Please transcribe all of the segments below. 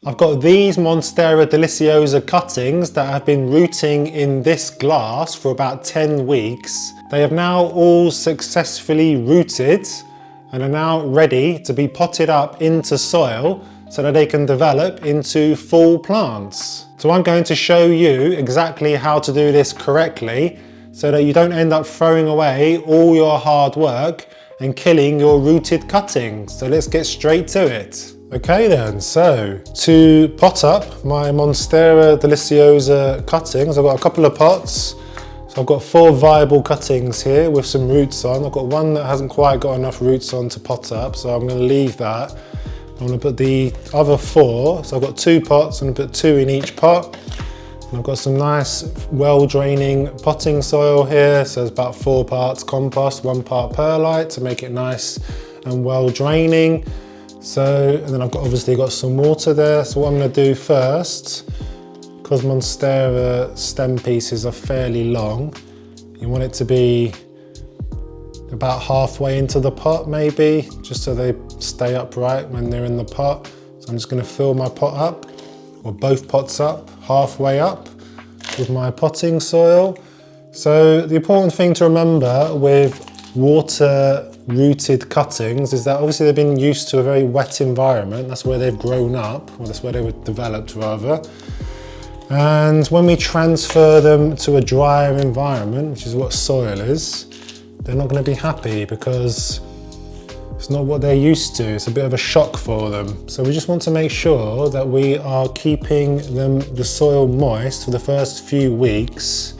I've got these Monstera deliciosa cuttings that have been rooting in this glass for about 10 weeks. They have now all successfully rooted and are now ready to be potted up into soil so that they can develop into full plants. So I'm going to show you exactly how to do this correctly so that you don't end up throwing away all your hard work and killing your rooted cuttings. So let's get straight to it. Okay then, so to pot up my Monstera deliciosa cuttings, I've got a couple of pots. So I've got 4 viable cuttings here with some roots on. I've got one that hasn't quite got enough roots on to pot up, so I'm going to leave that. I'm going to put the other 4, so I've got 2 pots, I'm going to put 2 in each pot. And I've got some nice well-draining potting soil here, so it's about 4 parts compost, 1 part perlite to make it nice and well-draining. So, and then I've obviously got some water there. So what I'm going to do first, because Monstera stem pieces are fairly long, you want it to be about halfway into the pot maybe, just so they stay upright when they're in the pot. So I'm just going to fill my pot up, or both pots up, halfway up with my potting soil. So the important thing to remember with water rooted cuttings is that obviously they've been used to a very wet environment. That's where they've grown up, or that's where they were developed rather. And when we transfer them to a drier environment, which is what soil is, they're not going to be happy because it's not what they're used to. It's a bit of a shock for them. So we just want to make sure that we are keeping the soil moist for the first few weeks.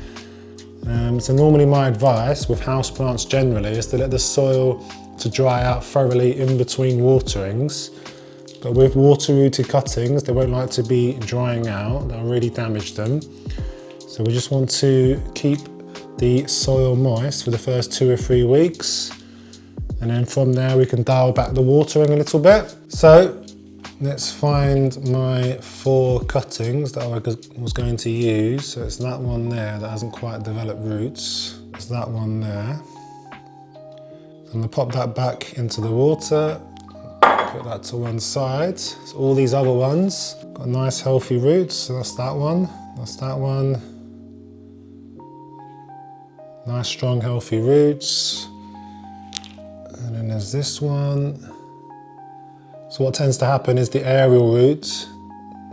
So normally my advice with houseplants generally is to let the soil to dry out thoroughly in between waterings. But with water rooted cuttings, they won't like to be drying out. That'll really damage them. So we just want to keep the soil moist for the first 2 or 3 weeks. And then from there we can dial back the watering a little bit. So let's find my 4 cuttings that I was going to use. So it's that one there that hasn't quite developed roots. It's that one there. I'm going to pop that back into the water. Put that to one side. So all these other ones got nice healthy roots. So that's that one. That's that one. Nice strong healthy roots. And then there's this one. So what tends to happen is the aerial root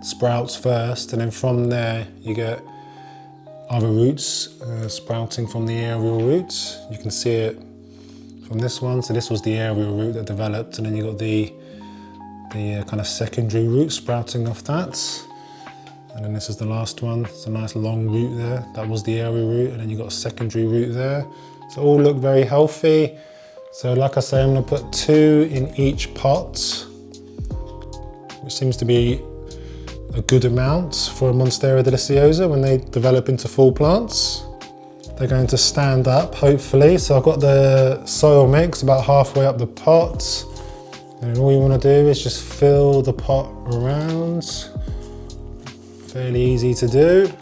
sprouts first, and then from there you get other roots sprouting from the aerial roots. You can see it from this one. So this was the aerial root that developed, and then you got the kind of secondary root sprouting off that. And then this is the last one. It's a nice long root there. That was the aerial root, and then you got a secondary root there. So all look very healthy. So like I say, I'm going to put 2 in each pot, which seems to be a good amount for a Monstera deliciosa when they develop into full plants. They're going to stand up, hopefully. So I've got the soil mix about halfway up the pot. And all you want to do is just fill the pot around. Fairly easy to do.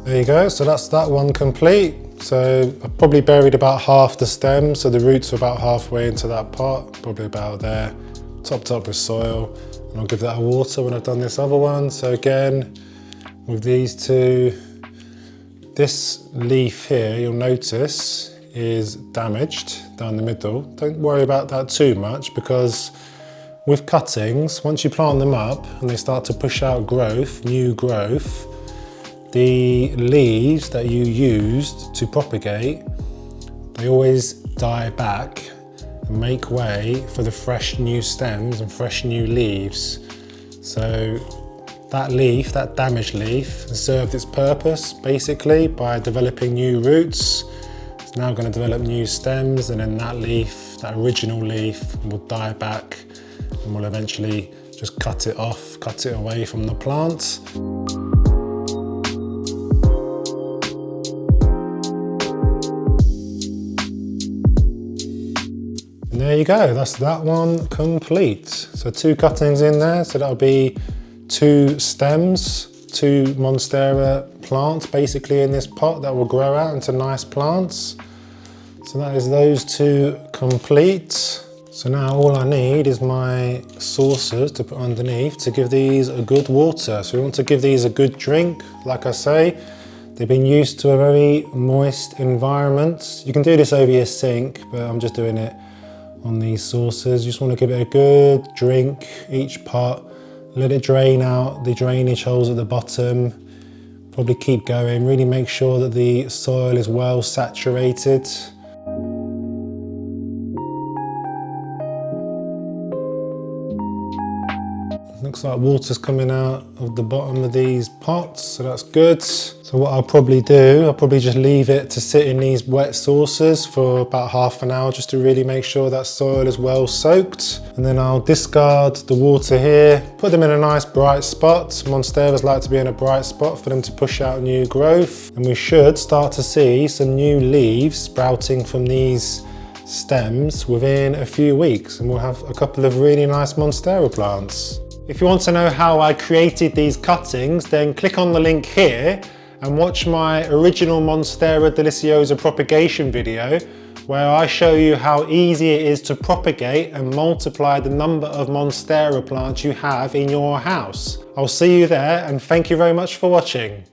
There you go, so that's that one complete. So I've probably buried about half the stem, so the roots are about halfway into that pot, probably about there, topped up with soil. And I'll give that a water when I've done this other one. So again, with these 2, this leaf here, you'll notice, is damaged down the middle. Don't worry about that too much, because with cuttings, once you plant them up and they start to push out growth, new growth, the leaves that you used to propagate, they always die back and make way for the fresh new stems and fresh new leaves. So that leaf, that damaged leaf, has served its purpose basically by developing new roots. It's now going to develop new stems, and then that leaf, that original leaf, will die back and will eventually just cut it off, cut it away from the plant. There you go, that's that one complete. So 2 cuttings in there, so that'll be 2 stems, 2 Monstera plants basically in this pot that will grow out into nice plants. So that is those 2 complete. So now all I need is my saucers to put underneath to give these a good water. So we want to give these a good drink. Like I say, they've been used to a very moist environment. You can do this over your sink, but I'm just doing it on these saucers. You just want to give it a good drink, each pot. Let it drain out the drainage holes at the bottom. Probably keep going. Really make sure that the soil is well saturated. Looks like water's coming out of the bottom of these pots, so that's good. So what I'll probably do, I'll probably just leave it to sit in these wet saucers for about half an hour just to really make sure that soil is well soaked. And then I'll discard the water here, put them in a nice bright spot. Monsteras like to be in a bright spot for them to push out new growth. And we should start to see some new leaves sprouting from these stems within a few weeks, and we'll have a couple of really nice Monstera plants. If you want to know how I created these cuttings, then click on the link here and watch my original Monstera deliciosa propagation video, where I show you how easy it is to propagate and multiply the number of Monstera plants you have in your house. I'll see you there, and thank you very much for watching.